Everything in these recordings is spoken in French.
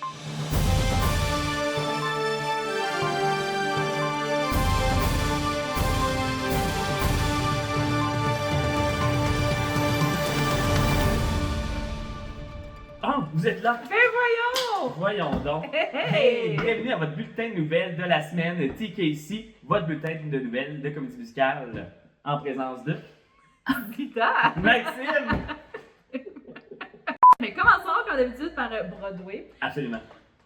Oh, vous êtes là? Ben voyons! Voyons donc. Hey! Bienvenue à votre bulletin de nouvelles de la semaine TKC, votre bulletin de nouvelles de comédie musicale en présence de Putain! Maxime. Mais commençons comme d'habitude par Broadway. Absolument.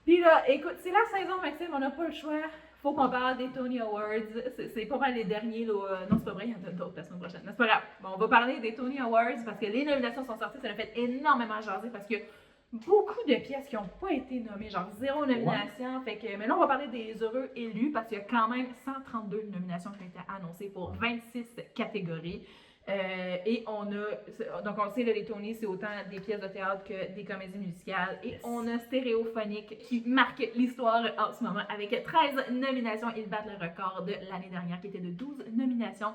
Puis là, écoute, c'est la saison, Maxime, on n'a pas le choix. Faut qu'on parle des Tony Awards. C'est pas mal les derniers, là. Non, c'est pas vrai, il y en a d'autres la semaine prochaine. Mais c'est pas grave. Bon, on va parler des Tony Awards parce que les nominations sont sorties. Ça a fait énormément jaser parce que beaucoup de pièces qui n'ont pas été nommées, genre 0 nomination. Fait que, mais là, on va parler des heureux élus parce qu'il y a quand même 132 nominations qui ont été annoncées pour 26 catégories. Et on a, donc on le sait, là, les Tony, c'est autant des pièces de théâtre que des comédies musicales. Et on a Stéréophonique qui marque l'histoire en ce moment avec 13 nominations. Ils battent le record de l'année dernière qui était de 12 nominations.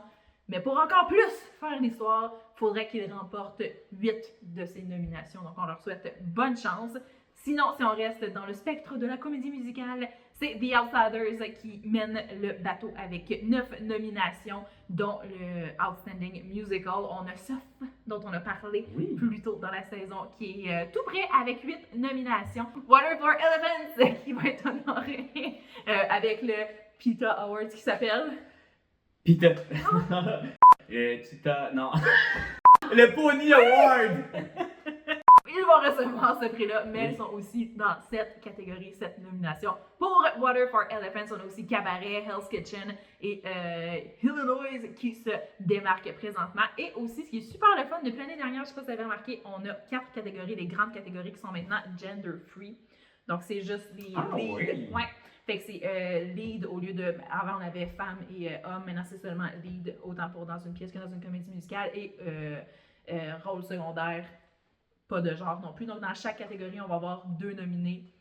Mais pour encore plus faire l'histoire, il faudrait qu'ils remportent 8 de ces nominations. Donc on leur souhaite bonne chance. Sinon, si on reste dans le spectre de la comédie musicale, c'est The Outsiders qui mène le bateau avec 9 nominations, dont le Outstanding Musical. On a Soph, dont on a parlé plus tôt dans la saison, qui est tout près avec 8 nominations. Water for Elephants, qui va être honoré avec le PETA Awards, qui s'appelle... Pita. Pita, non. Le Pony Award. Ils vont recevoir ce prix-là, mais ils sont aussi dans cette catégorie, cette nomination. Pour Water for Elephants, on a aussi Cabaret, Hell's Kitchen et Illinois qui se démarquent présentement. Et aussi, ce qui est super le fun, depuis l'année dernière, je ne sais pas si vous avez remarqué, on a 4 catégories, les grandes catégories qui sont maintenant gender free. Donc, c'est juste les leads. Oui. Ouais. Fait que c'est lead au lieu de... Avant, on avait femme et homme. Maintenant, c'est seulement lead, autant pour dans une pièce que dans une comédie musicale. Et rôle secondaire, pas de genre non plus. Donc, dans chaque catégorie, on va avoir 2 nominés,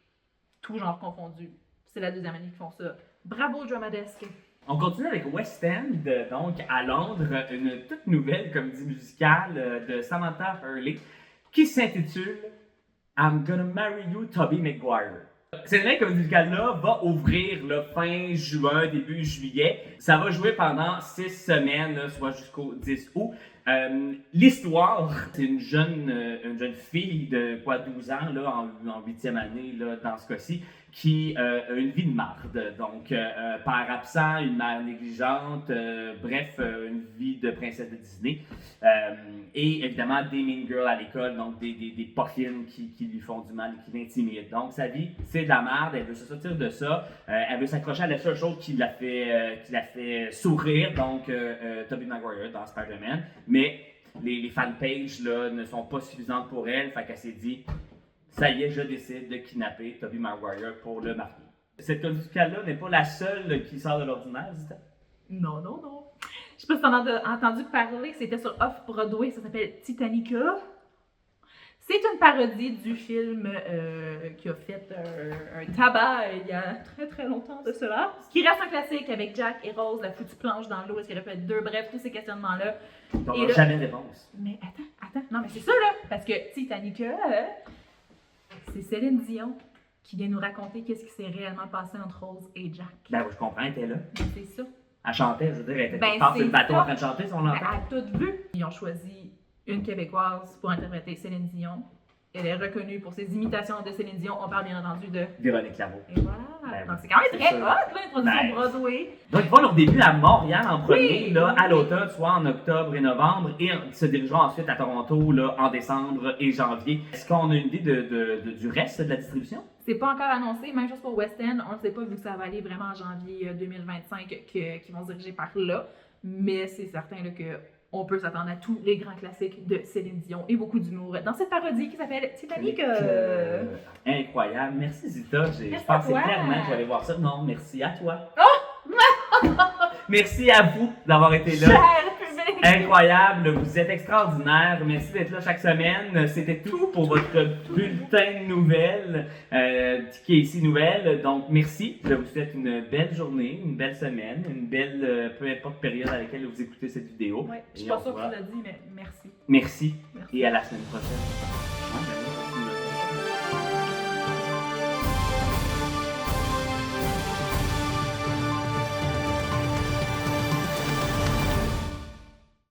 tout genre confondu. C'est la deuxième année qu'ils font ça. Bravo, Dramadesque! On continue avec West End, donc à Londres, une toute nouvelle comédie musicale de Samantha Hurley qui s'intitule I'm Gonna Marry You, Tobey Maguire. Cette nouvelle comédie musicale-là va ouvrir le fin juin, début juillet. Ça va jouer pendant 6 semaines, là, soit jusqu'au 10 août. L'histoire, c'est une jeune fille de 12 ans, là, en 8e année, là, dans ce cas-ci, qui a une vie de marde. Donc, père absent, une mère négligente, bref, une vie de princesse de Disney. Et évidemment, des mean girls à l'école, donc des poffines qui lui font du mal et qui l'intimident. Donc, sa vie, c'est de la merde, elle veut se sortir de ça. Elle veut s'accrocher à la seule chose qui l'a fait sourire, donc Tobey Maguire dans Spider-Man. Mais les fanpages là, ne sont pas suffisantes pour elle, fait qu'elle s'est dit ça y est, je décide de kidnapper Tobey Maguire pour le marier. Cette comédie musicale-là n'est pas la seule qui sort de l'ordinaire, Zita? Non. Je sais pas si t'en as entendu parler, c'était sur Off-Broadway, ça s'appelle Titanica. C'est une parodie du film qui a fait un tabac il y a très très longtemps de cela. Qui reste un classique avec Jack et Rose, la foutue planche dans l'eau, est-ce qu'elle a fait 2, bref, tous ces questionnements-là. On n'a jamais de réponse. Mais attends, non mais c'est ça là, parce que Titanica, c'est Céline Dion qui vient nous raconter qu'est-ce qui s'est réellement passé entre Rose et Jack. Ben oui, je comprends, elle était là. C'est ça. Elle chantait, je veux dire, elle était Ben, sur le c'est bateau ça. en train de chanter, si on l'entend. À toute vue. Ils ont choisi une Québécoise pour interpréter Céline Dion. Elle est reconnue pour ses imitations de Céline Dion. On parle bien entendu de... Véronique Laveau. Et voilà. Ben, donc c'est quand même très sûr. hot, là, l'introduction Ben, Broadway. Donc, ils font leur début à Montréal en premier, Oui, là, à oui. l'automne, soit en octobre et novembre, et ils se dirigeront ensuite à Toronto là, en décembre et janvier. Est-ce qu'on a une idée du reste de la distribution? C'est pas encore annoncé, même chose pour West End. On ne sait pas, vu que ça va aller vraiment en janvier 2025, qu'ils vont se diriger par là. Mais c'est certain là, que on peut s'attendre à tous les grands classiques de Céline Dion et beaucoup d'humour dans cette parodie qui s'appelle Titanic. Incroyable. Merci Zita. Je Merci pensais à toi. clairement que j'allais voir ça. Non, merci à toi. Oh! Merci à vous d'avoir été là. Cher public! Incroyable, vous êtes extraordinaire. Merci d'être là chaque semaine. C'était tout pour votre bulletin de nouvelles, TKC Nouvelles. Donc, merci. Je vous souhaite une belle journée, une belle semaine, une belle, peu importe période à laquelle vous écoutez cette vidéo. Ouais, je suis Et pas on sûre se que tu voit. l'as dit, mais merci. Merci Merci. et à la semaine prochaine.